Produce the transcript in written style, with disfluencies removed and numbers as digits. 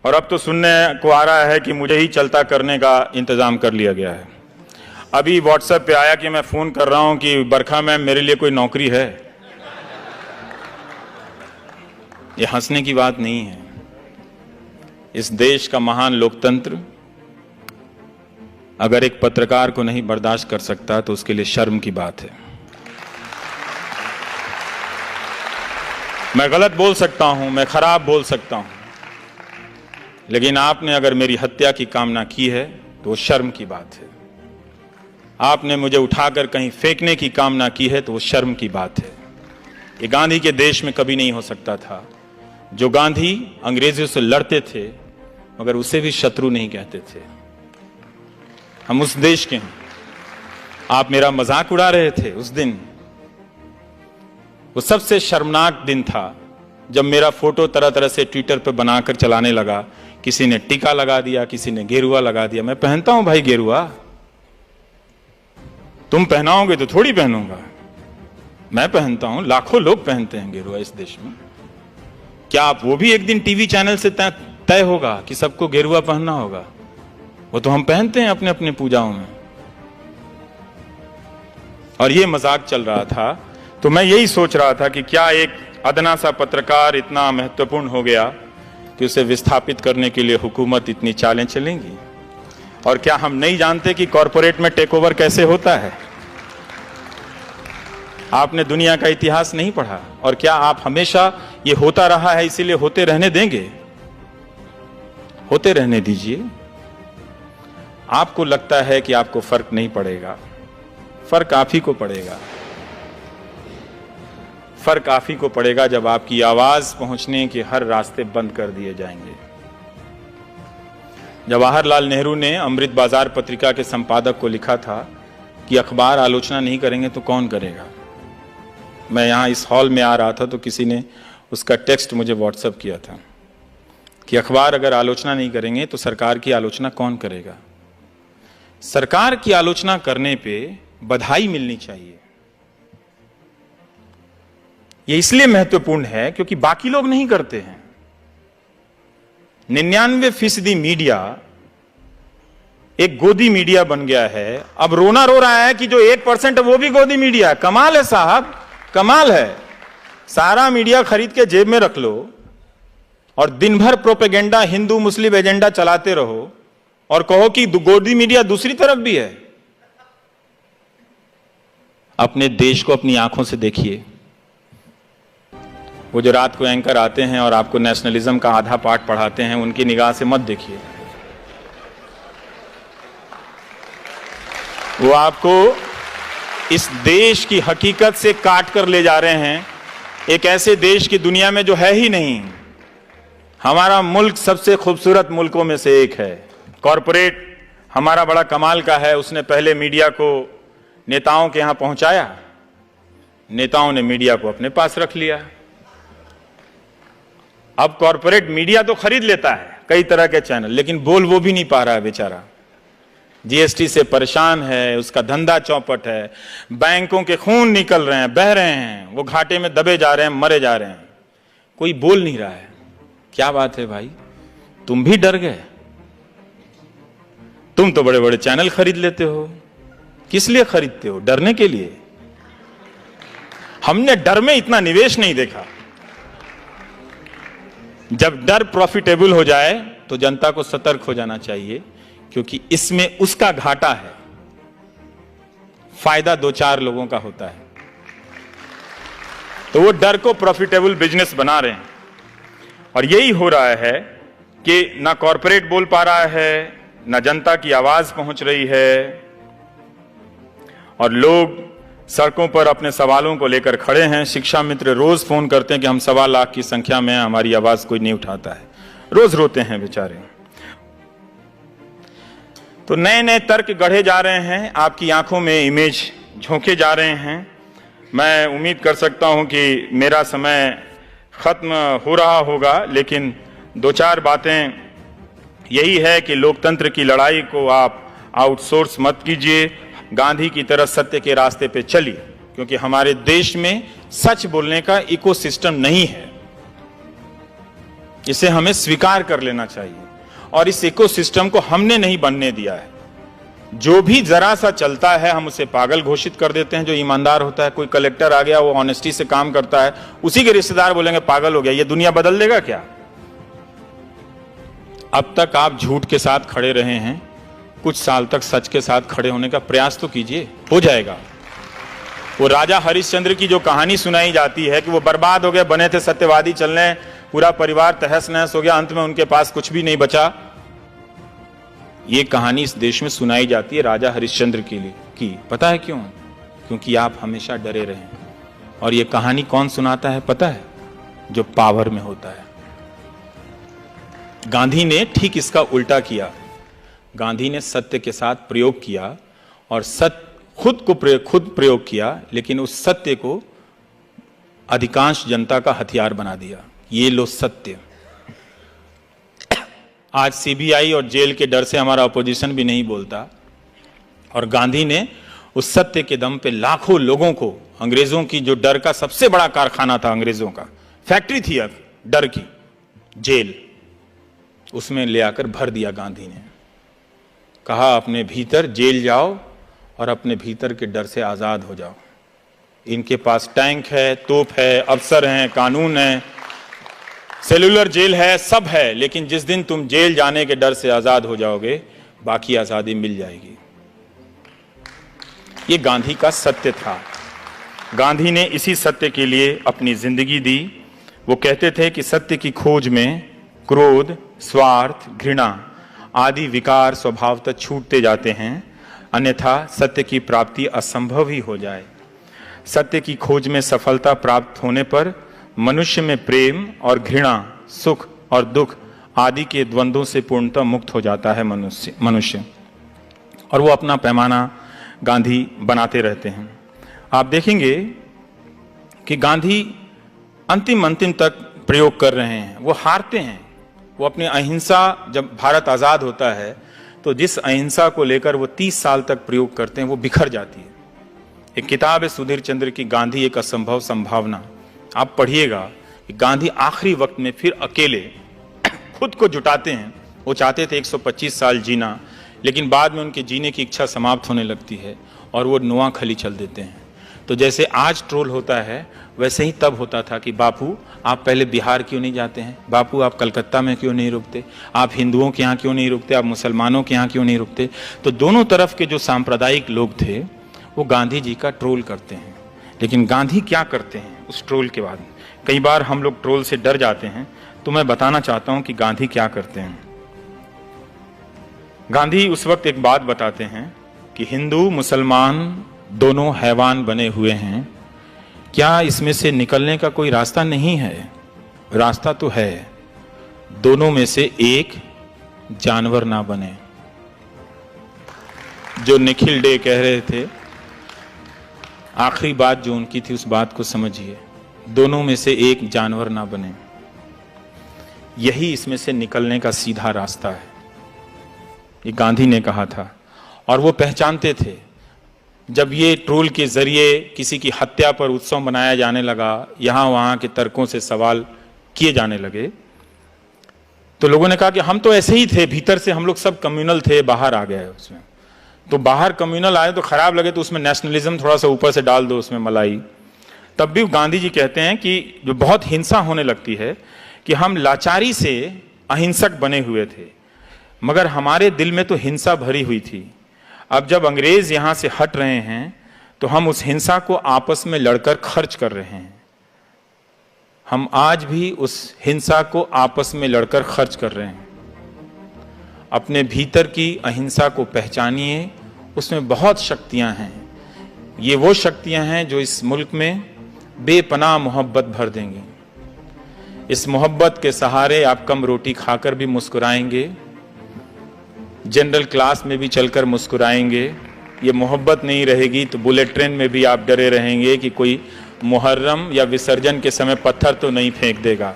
और अब तो सुनने को आ रहा है कि मुझे ही चलता करने का इंतजाम कर लिया गया है। अभी व्हाट्सएप पे आया कि मैं फोन कर रहा हूं कि बरखा मैम मेरे लिए कोई नौकरी है। ये हंसने की बात नहीं है। इस देश का महान लोकतंत्र अगर एक पत्रकार को नहीं बर्दाश्त कर सकता तो उसके लिए शर्म की बात है। मैं गलत बोल सकता हूं, मैं खराब बोल सकता हूं, लेकिन आपने अगर मेरी हत्या की कामना की है तो वो शर्म की बात है। आपने मुझे उठाकर कहीं फेंकने की कामना की है तो वो शर्म की बात है। ये गांधी के देश में कभी नहीं हो सकता था। जो गांधी अंग्रेजों से लड़ते थे मगर उसे भी शत्रु नहीं कहते थे। हम उस देश के हैं। आप मेरा मजाक उड़ा रहे थे उस दिन। वो सबसे शर्मनाक दिन था जब मेरा फोटो तरह तरह से ट्विटर पर बनाकर चलाने लगा। किसी ने टीका लगा दिया, किसी ने गेरुआ लगा दिया। मैं पहनता हूं भाई गेरुआ, तुम पहनाओगे तो थोड़ी पहनूंगा। मैं पहनता हूं, लाखों लोग पहनते हैं गेरुआ इस देश में। क्या आप वो भी एक दिन टीवी चैनल से तय होगा कि सबको गेरुआ पहनना होगा? वो तो हम पहनते हैं अपने अपने पूजाओं में। और ये मजाक चल रहा था तो मैं यही सोच रहा था कि क्या एक अदना सा पत्रकार इतना महत्वपूर्ण हो गया कि उसे विस्थापित करने के लिए हुकूमत इतनी चालें चलेंगी? और क्या हम नहीं जानते कि कॉरपोरेट में टेक ओवर कैसे होता है? आपने दुनिया का इतिहास नहीं पढ़ा? और क्या आप हमेशा ये होता रहा है इसीलिए होते रहने देंगे? होते रहने दीजिए। आपको लगता है कि आपको फर्क नहीं पड़ेगा, फर्क आप ही को पड़ेगा। फर्क आप ही को पड़ेगा जब आपकी आवाज पहुंचने के हर रास्ते बंद कर दिए जाएंगे। जवाहरलाल नेहरू ने अमृत बाजार पत्रिका के संपादक को लिखा था कि अखबार आलोचना नहीं करेंगे तो कौन करेगा। मैं यहां इस हॉल में आ रहा था तो किसी ने उसका टेक्स्ट मुझे व्हाट्सएप किया था कि अखबार अगर आलोचना नहीं करेंगे तो सरकार की आलोचना कौन करेगा। सरकार की आलोचना करने पे बधाई मिलनी चाहिए। यह इसलिए महत्वपूर्ण है क्योंकि बाकी लोग नहीं करते हैं। 99% मीडिया एक गोदी मीडिया बन गया है। अब रोना रो रहा है कि जो 1% है वो भी गोदी मीडिया है। कमाल है साहब, कमाल है। सारा मीडिया खरीद के जेब में रख लो और दिन भर प्रोपेगेंडा, हिंदू मुस्लिम एजेंडा चलाते रहो और कहो कि गोदी मीडिया दूसरी तरफ भी है। अपने देश को अपनी आंखों से देखिए। वो जो रात को एंकर आते हैं और आपको नेशनलिज्म का आधा पाठ पढ़ाते हैं, उनकी निगाह से मत देखिए। वो आपको इस देश की हकीकत से काट कर ले जा रहे हैं, एक ऐसे देश की दुनिया में जो है ही नहीं। हमारा मुल्क सबसे खूबसूरत मुल्कों में से एक है। कॉरपोरेट हमारा बड़ा कमाल का है। उसने पहले मीडिया को नेताओं के यहां पहुंचाया, नेताओं ने मीडिया को अपने पास रख लिया। अब कॉरपोरेट मीडिया तो खरीद लेता है कई तरह के चैनल, लेकिन बोल वो भी नहीं पा रहा है बेचारा। जीएसटी से परेशान है, उसका धंधा चौपट है, बैंकों के खून निकल रहे हैं, बह रहे हैं, वो घाटे में दबे जा रहे हैं, मरे जा रहे हैं, कोई बोल नहीं रहा है। क्या बात है भाई, तुम भी डर गए? तुम तो बड़े बड़े चैनल खरीद लेते हो। किस लिए खरीदते हो? डरने के लिए? हमने डर में इतना निवेश नहीं देखा। जब डर प्रॉफिटेबल हो जाए तो जनता को सतर्क हो जाना चाहिए, क्योंकि इसमें उसका घाटा है, फायदा 2-4 लोगों का होता है। तो वो डर को प्रॉफिटेबल बिजनेस बना रहे हैं। और यही हो रहा है कि ना कॉरपोरेट बोल पा रहा है, ना जनता की आवाज पहुंच रही है, और लोग सड़कों पर अपने सवालों को लेकर खड़े हैं। शिक्षा मित्र रोज फोन करते हैं कि हम 1.25 लाख की संख्या में, हमारी आवाज कोई नहीं उठाता है। रोज रोते हैं बेचारे। तो नए नए तर्क गढ़े जा रहे हैं, आपकी आंखों में इमेज झोंके जा रहे हैं। मैं उम्मीद कर सकता हूं कि मेरा समय खत्म हो रहा होगा, लेकिन 2-4 बातें यही है कि लोकतंत्र की लड़ाई को आप आउटसोर्स मत कीजिए। गांधी की तरह सत्य के रास्ते पे चलिए, क्योंकि हमारे देश में सच बोलने का इकोसिस्टम नहीं है। इसे हमें स्वीकार कर लेना चाहिए। और इस इकोसिस्टम को हमने नहीं बनने दिया है। जो भी जरा सा चलता है हम उसे पागल घोषित कर देते हैं। जो ईमानदार होता है, कोई कलेक्टर आ गया, वो ऑनेस्टी से काम करता है, उसी के रिश्तेदार बोलेंगे पागल हो गया। ये दुनिया बदल देगा क्या? अब तक आप झूठ के साथ खड़े रहे हैं, कुछ साल तक सच के साथ खड़े होने का प्रयास तो कीजिए, हो जाएगा। वो राजा हरिश्चंद्र की जो कहानी सुनाई जाती है कि वो बर्बाद हो गए, बने थे सत्यवादी चलने, पूरा परिवार तहस नहस हो गया, अंत में उनके पास कुछ भी नहीं बचा। ये कहानी इस देश में सुनाई जाती है राजा हरिश्चंद्र के लिए की। पता है क्यों? क्योंकि आप हमेशा डरे रहे। और ये कहानी कौन सुनाता है पता है? जो पावर में होता है। गांधी ने ठीक इसका उल्टा किया। गांधी ने सत्य के साथ प्रयोग किया और खुद प्रयोग किया, लेकिन उस सत्य को अधिकांश जनता का हथियार बना दिया। ये लो सत्य। आज सीबीआई और जेल के डर से हमारा अपोजिशन भी नहीं बोलता, और गांधी ने उस सत्य के दम पे लाखों लोगों को, अंग्रेजों की जो डर का सबसे बड़ा कारखाना था, अंग्रेजों का फैक्ट्री थी अब डर की, जेल, उसमें ले आकर भर दिया। गांधी ने कहा अपने भीतर जेल जाओ और अपने भीतर के डर से आजाद हो जाओ। इनके पास टैंक है, तोप है, अफसर हैं, कानून है, सेलुलर जेल है, सब है, लेकिन जिस दिन तुम जेल जाने के डर से आजाद हो जाओगे, बाकी आजादी मिल जाएगी। ये गांधी का सत्य था। गांधी ने इसी सत्य के लिए अपनी जिंदगी दी। वो कहते थे कि सत्य की खोज में क्रोध, स्वार्थ, घृणा आदि विकार स्वभावतः छूटते जाते हैं, अन्यथा सत्य की प्राप्ति असंभव ही हो जाए। सत्य की खोज में सफलता प्राप्त होने पर मनुष्य में प्रेम और घृणा, सुख और दुख आदि के द्वंद्वों से पूर्णतः मुक्त हो जाता है मनुष्य। और वो अपना पैमाना गांधी बनाते रहते हैं। आप देखेंगे कि गांधी अंतिम तक प्रयोग कर रहे हैं। वो हारते हैं। वो अपनी अहिंसा, जब भारत आज़ाद होता है तो जिस अहिंसा को लेकर वो 30 साल तक प्रयोग करते हैं, वो बिखर जाती है। एक किताब है सुधीर चंद्र की, गांधी एक असंभव संभावना। आप पढ़िएगा कि गांधी आखिरी वक्त में फिर अकेले खुद को जुटाते हैं। वो चाहते थे 125 साल जीना, लेकिन बाद में उनके जीने की इच्छा समाप्त होने लगती है और वो नोआखली चल देते हैं। तो जैसे आज ट्रोल होता है, वैसे ही तब होता था कि बापू आप पहले बिहार क्यों नहीं जाते हैं, बापू आप कलकत्ता में क्यों नहीं रुकते, आप हिंदुओं के यहाँ क्यों नहीं रुकते, आप मुसलमानों के यहाँ क्यों नहीं रुकते। तो दोनों तरफ के जो सांप्रदायिक लोग थे वो गांधी जी का ट्रोल करते हैं। लेकिन गांधी क्या करते हैं उस ट्रोल के बाद? कई बार हम लोग ट्रोल से डर जाते हैं, तो मैं बताना चाहता हूं कि गांधी क्या करते हैं। गांधी उस वक्त एक बात बताते हैं कि हिंदू मुसलमान दोनों हैवान बने हुए हैं, क्या इसमें से निकलने का कोई रास्ता नहीं है? रास्ता तो है, दोनों में से एक जानवर ना बने। जो निखिल डे कह रहे थे, आखिरी बात जो उनकी थी, उस बात को समझिए, दोनों में से एक जानवर ना बने। यही इसमें से निकलने का सीधा रास्ता है। ये गांधी ने कहा था। और वो पहचानते थे, जब ये ट्रोल के जरिए किसी की हत्या पर उत्सव मनाया जाने लगा, यहाँ वहाँ के तर्कों से सवाल किए जाने लगे, तो लोगों ने कहा कि हम तो ऐसे ही थे, भीतर से हम लोग सब कम्युनल थे, बाहर आ गए उसमें। तो बाहर कम्युनल आए तो खराब लगे, तो उसमें नेशनलिज्म थोड़ा सा ऊपर से डाल दो, उसमें मलाई। तब भी गांधी जी कहते हैं कि जो बहुत हिंसा होने लगती है, कि हम लाचारी से अहिंसक बने हुए थे, मगर हमारे दिल में तो हिंसा भरी हुई थी। अब जब अंग्रेज यहां से हट रहे हैं, तो हम उस हिंसा को आपस में लड़कर खर्च कर रहे हैं। हम आज भी उस हिंसा को आपस में लड़कर खर्च कर रहे हैं। अपने भीतर की अहिंसा को पहचानिए, उसमें बहुत शक्तियां हैं। ये वो शक्तियां हैं जो इस मुल्क में बेपनाह मोहब्बत भर देंगी। इस मोहब्बत के सहारे आप कम रोटी खाकर भी मुस्कुराएंगे, जनरल क्लास में भी चलकर मुस्कुराएंगे। ये मोहब्बत नहीं रहेगी तो बुलेट ट्रेन में भी आप डरे रहेंगे कि कोई मुहर्रम या विसर्जन के समय पत्थर तो नहीं फेंक देगा।